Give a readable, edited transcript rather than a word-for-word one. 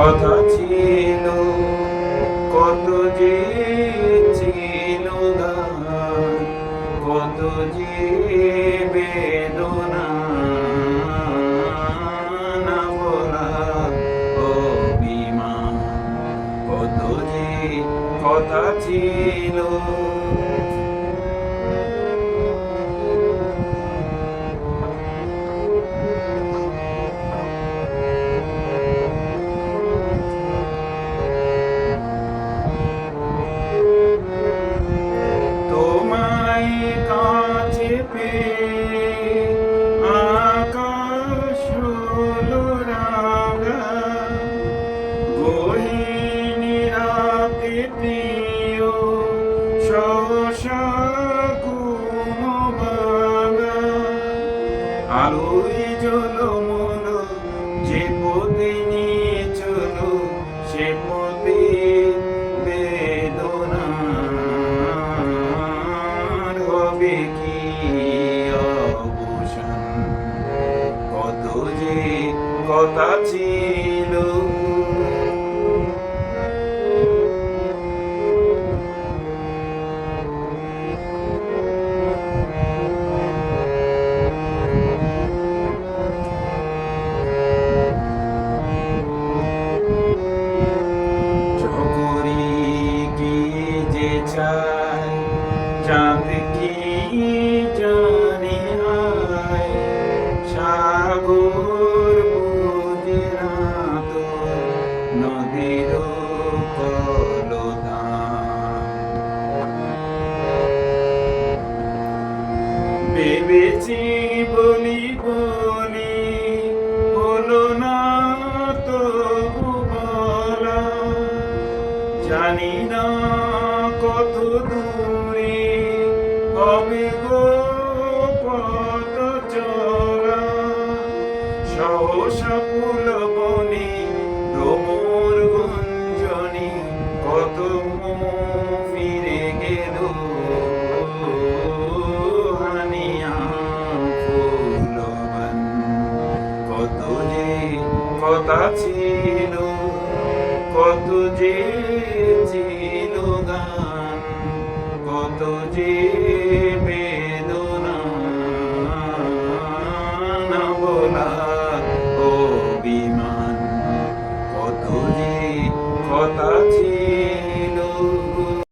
কথা ছিল, কত যে ছিল গান, কত যে বেদনা না বলা অভিমান, কত যে কথা ছিল। কাছে পেয়ে আকাশ হলো রাঙা, গহীন রাতে প্রিয় সহসা ঘুম ভাঙা, আলোয় ঝলমলো যে পথে নিয়ে চলো সে পথে কি অবসান, কত যে কথা ছিল। চকরি কি যে চায়, চাঁদ কি জানে হায়, সাগর বুঝে না তো নদীর কলতান, ভেবেছি বলি বলি হলো না তো বলা, জানি না কত দূরে হবে গো পথ চলা, সহসা ফুল বনে ভ্রমর গুঞ্জনে কত ফিরে গেল হানিয়া ফুলবান, কত যে কথা ছিল, কত যে ছিল গান, কত যে